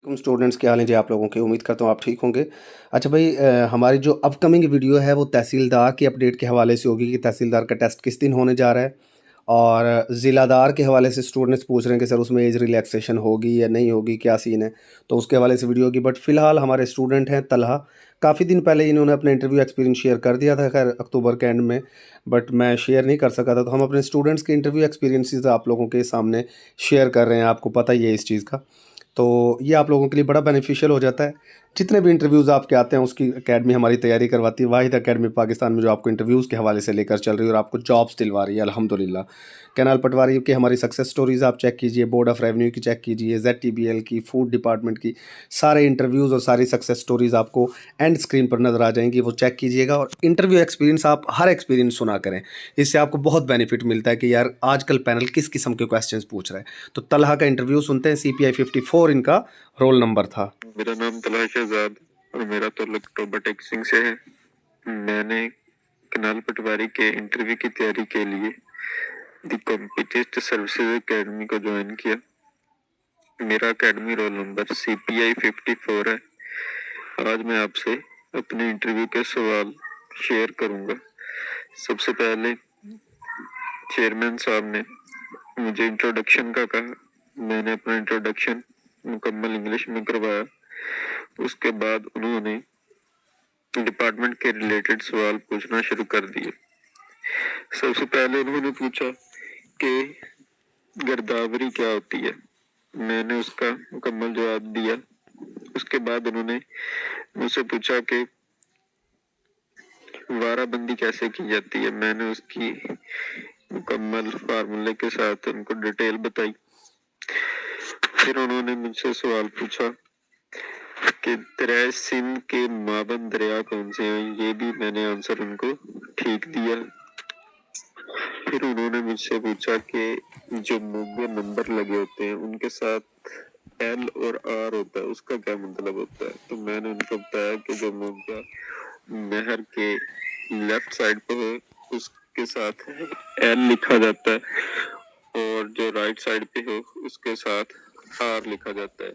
Students क्या हाल हैं जी आप लोगों के। उम्मीद करता हूँ आप ठीक होंगे। अच्छा भाई, हमारी जो अपकमिंग वीडियो है वो तहसीलदार की अपडेट के हवाले से होगी कि तहसीलदार का टेस्ट किस दिन होने जा रहा है, और ज़िलादार के हवाले से स्टूडेंट्स पूछ रहे हैं कि सर उसमें एज रिलैक्सेशन होगी या नहीं होगी, क्या सीन है, तो उसके हवाले से वीडियो होगी। बट फ़िलहाल हमारे स्टूडेंट हैं तलहा, काफ़ी दिन पहले इन्होंने अपना इंटरव्यू एक्सपीरियंस शेयर कर दिया था, खैर अक्टूबर के एंड में, बट मैं शेयर नहीं कर सका था। तो हम अपने स्टूडेंट्स के इंटरव्यू एक्सपीरियंसेस आप लोगों के सामने शेयर कर रहे हैं, आपको पता ही है इस चीज़ का। तो ये आप लोगों के लिए बड़ा बेनिफिशियल हो जाता है। जितने भी इंटरव्यूज़ आपके आते हैं उसकी एकेडमी हमारी तैयारी करवाती है, वाहिद एकेडमी पाकिस्तान में जो आपको इंटरव्यूज़ के हवाले से लेकर चल रही है और आपको जॉब्स दिलवा रही है अल्हम्दुलिल्लाह। कैनाल पटवारी की हमारी सक्सेस स्टोरीज़ आप चेक कीजिए, बोर्ड ऑफ रेवेन्यू की चेक कीजिए, ZTBL की, फूड डिपार्टमेंट की, सारे इंटरव्यूज़ और सारी सक्सेस स्टोरीज़ आपको एंड स्क्रीन पर नज़र आ जाएंगी, वो चेक कीजिएगा। और इंटरव्यू एक्सपीरियंस आप हर एक्सपीरियंस सुना करें, इससे आपको बहुत बेनिफिट मिलता है कि यार आजकल पैनल किस किस्म के क्वेश्चंस पूछ रहा है। तो तलहा का इंटरव्यू सुनते हैं। CPI 54 इनका रोल नंबर था। मेरा नाम तलहा शहजाद और मेरा ताल्लुक टोबा टेक्सिंग से है। मैंने कनाल पटवारी के इंटरव्यू की तैयारी के लिए द कॉम्पिटेटिव सर्विसेज एकेडमी को ज्वाइन किया। मेरा एकेडमी रोल नंबर CPI 54 है। आज मैं आपसे अपने इंटरव्यू के सवाल शेयर करूंगा। सबसे पहले चेयरमैन साहब ने मुझे इंट्रोडक्शन का कहा। मैंने अपना इंट्रोडक्शन मुकम्मल इंग्लिश में करवाया। उसके बाद उन्होंने डिपार्टमेंट के रिलेटेड सवाल पूछना शुरू कर दिए। सबसे पहले उन्होंने पूछा कि गिरदावरी क्या होती है। मैंने उसका मुकम्मल जवाब दिया। उसके बाद उन्होंने मुझसे पूछा कि वाराबंदी कैसे की जाती है। मैंने उसकी मुकम्मल फार्मूले के साथ उनको डिटेल बताई। फिर उन्होंने मुझसे सवाल पूछा कि दरिया सिंध के माबन दरिया कौन से हैं। ये भी मैंने आंसर उनको ठीक दिया। फिर उन्होंने मुझसे पूछा कि जो मोगे नंबर लगे होते हैं उनके साथ L और R होता है, उसका क्या मतलब होता है। तो मैंने उनको बताया कि जो मोगा नहर के लेफ्ट साइड पे हो उसके साथ L लिखा जाता है और जो राइट साइड पे हो उसके साथ R लिखा जाता है।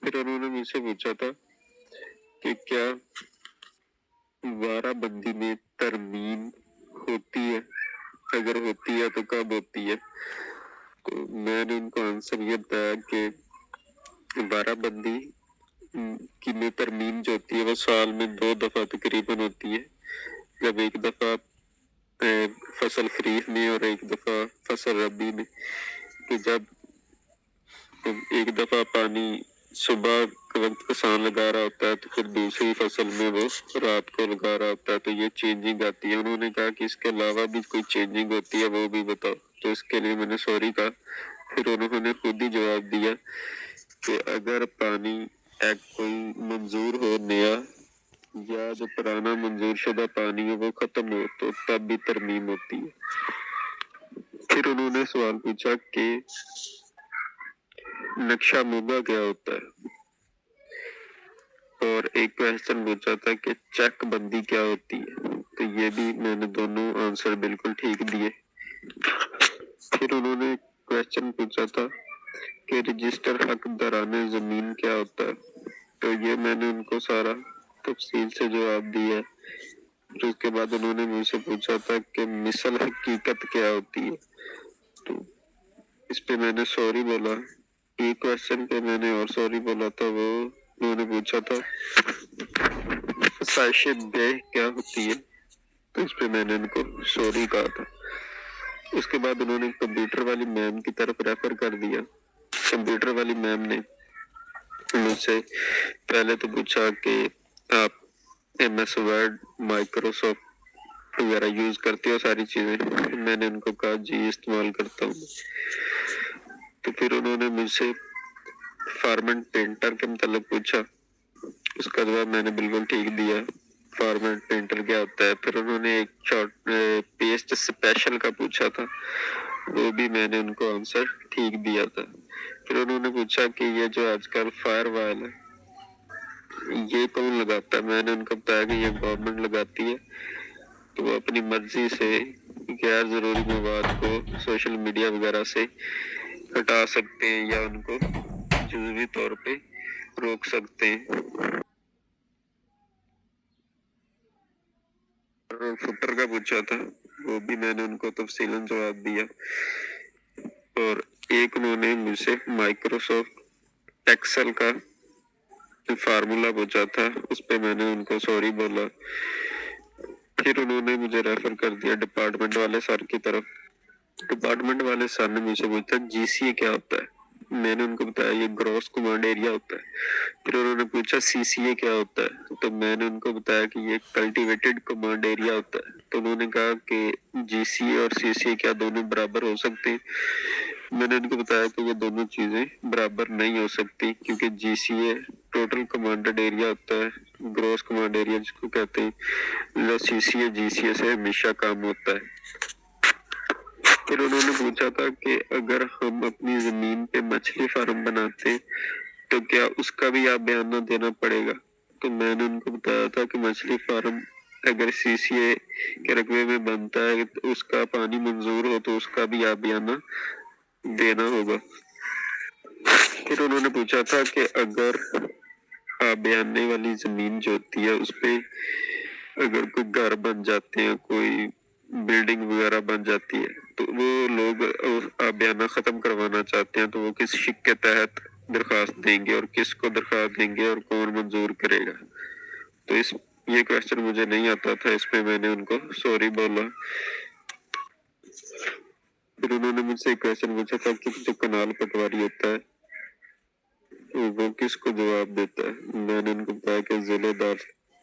फिर उन्होंने मुझसे पूछा था कि क्या वाराबंदी में तरमीम होती है, अगर होती है तो कब होती है। तो मैंने उनको आंसर ये बताया कि वाराबंदी की में तरमीम जो होती है वो साल में 2 दफा तकरीबन होती है। जब एक दफा फसल खरीफ में और एक दफा फसल रबी में। कि जब एक दफा पानी सुबह के वक्त किसान लगा रहा होता है तो फिर दूसरी फसल में वो रात को लगा रहा होता है, तो ये चेंजिंग आती है। उन्होंने कहा कि इसके अलावा भी कोई चेंजिंग होती है वो भी बताओ। तो इसके लिए मैंने सॉरी कहा। फिर उन्होंने खुद ही जवाब दिया कि अगर पानी एक कोई मंजूर हो नया या जो पुराना मंजूर शुदा पानी है वो खत्म हो तो तब भी तरमीम होती है। फिर उन्होंने सवाल पूछा कि नक्शा मोगा क्या होता है, और एक क्वेश्चन पूछा था कि चेक बंदी क्या होती है। तो ये भी मैंने दोनों आंसर बिल्कुल ठीक दिए। फिर उन्होंने क्वेश्चन पूछा था कि रजिस्टर हकदाराने जमीन क्या होता है। तो ये मैंने उनको सारा तफसील से जवाब दिया। फिर उसके बाद उन्होंने मुझसे पूछा था कि मिसल हकीकत क्या होती है। तो इस पे मैंने सॉरी बोला। एक क्वेश्चन पे मैंने और सॉरी बोला था। वो उन्होंने पूछा था साइशे बे क्या होती है, तो इस पे मैंने उनको सॉरी कहा था। उसके बाद उन्होंने कंप्यूटर वाली मैम की तरफ रेफर कर दिया। कंप्यूटर वाली मैम ने मुझसे पहले तो पूछा कि आप MS वर्ड माइक्रोसॉफ्ट वगैरह यूज करते हो सारी चीजें। मैंने उनको कहा जी इस्तेमाल करता हूँ। तो फिर उन्होंने मुझसे फॉर्मेट पेंटर के मतलब पूछा। उसका जवाब मैंने बिल्कुल ठीक दिया। फॉर्मेट पेंटर क्या होता है। फिर उन्होंने एक शॉर्ट पेस्ट स्पेशल का पूछा था, वो भी मैंने उनको आंसर ठीक दिया था। फिर उन्होंने पूछा कि ये जो आजकल फायर वाल है ये कौन लगाता है। मैंने उनको बताया कि ये गवर्नमेंट लगाती है। तो वो अपनी मर्जी से गैर जरूरी मवाद को सोशल मीडिया वगैरह से हटा सकते हैं या उनको जुज़वी तौर पे रोक सकते हैं। और फुटर का पूछा था, वो भी मैंने उनको तफसीलन जवाब दिया। और एक उन्होंने मुझसे माइक्रोसॉफ्ट एक्सेल का फार्मूला पूछा था, उस पे मैंने उनको सॉरी बोला। फिर उन्होंने मुझे रेफर कर दिया डिपार्टमेंट वाले सर की तरफ। डिपार्टमेंट वाले सर ने मुझसे पूछा जीसीए क्या होता है, मैंने उनको बताया ये ग्रॉस कमांड एरिया होता है। फिर उन्होंने पूछा सीसीए क्या होता है, तो मैंने उनको बताया कि ये कल्टीवेटेड कमांड एरिया होता है। तो उन्होंने कहा कि जीसीए और सीसीए क्या दोनों बराबर हो सकते हैं। मैंने उनको बताया कि ये दोनों चीजें बराबर नहीं हो सकती, क्योंकि जीसीए टोटल कमांडेड एरिया होता है, ग्रॉस कमांड एरिया जिसको कहते हैं, जो सीसीए जीसीए से हमेशा कम होता है। फिर उन्होंने पूछा था कि अगर हम अपनी जमीन पे मछली फार्म बनाते तो क्या उसका भी आप बयाना देना पड़ेगा। तो मैंने उनको बताया था कि मछली फार्म अगर सीसीए के रकबे में बनता है तो उसका पानी मंजूर हो तो उसका भी आप बयाना देना होगा। फिर उन्होंने पूछा था कि अगर आप बयाने वाली जमीन जो होती है उस पे अगर कोई घर बन जाते हैं, कोई बिल्डिंग वगैरह बन जाती है, तो वो लोग बयाना खत्म करवाना चाहते हैं तो वो किस शिक के तहत दरखास्त देंगे और किसको दरखास्त देंगे और कौन मंजूर करेगा। तो ये क्वेश्चन मुझे नहीं आता था, इस पे मैंने उनको सॉरी बोला। फिर उन्होंने मुझसे एक क्वेश्चन पूछा था कि जो कनाल पटवारी होता है वो किसको जवाब देता है। मैंने उनको बताया कि जिलेदार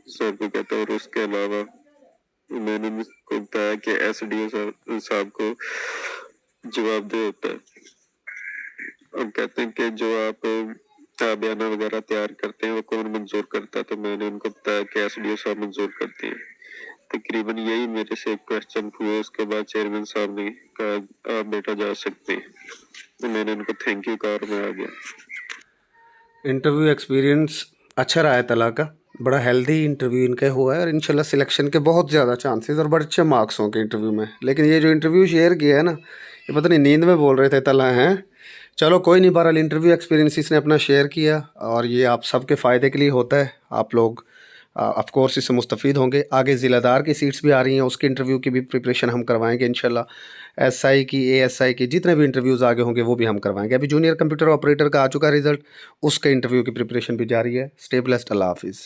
सर को कहता है, और उसके अलावा मैंने उनको बताया कि एसडीओ साहब को जवाबदेह होता है। और कहते हैं कि जो आप बयाना वगैरह तैयार करते हैं वो कौन मंजूर करता है, तो मैंने उनको बताया कि एसडीओ साहब मंजूर करते हैं। तकरीबन यही मेरे से एक क्वेश्चन हुए। उसके बाद चेयरमैन साहब ने कहा आप बेटा जा सकते हैं, तो मैंने उनको थैंक यू कहा और मैं आ गया। इंटरव्यू एक्सपीरियंस अच्छा रहा है तला का, बड़ा हेल्दी इंटरव्यू इनका हुआ है और इंशाल्लाह सिलेक्शन के बहुत ज़्यादा चांसेस और बड़े अच्छे मार्क्स होंगे इंटरव्यू में। लेकिन ये जो इंटरव्यू शेयर किया है ना, ये पता नहीं नींद में बोल रहे थे तला हैं। चलो कोई नहीं, बहरहाल इंटरव्यू एक्सपीरियंस इसने अपना शेयर किया और ये आप सबके फ़ायदे के लिए होता है। आप लोग ऑफ कोर्स इससे मुस्तफ़ीद होंगे। आगे ज़िलादार की सीट्स भी आ रही हैं, उसके इंटरव्यू की भी प्रिपरेशन हम करवाएंगे इंशाल्लाह। एसआई की, एएसआई की, जितने भी इंटरव्यूज़ आगे होंगे वो भी हम करवाएंगे। अभी जूनियर कंप्यूटर ऑपरेटर का आ चुका रिज़ल्ट, उसके इंटरव्यू की प्रिपरेशन भी जारी है। स्टे ब्लेस्ड, अल्लाह हाफिज़।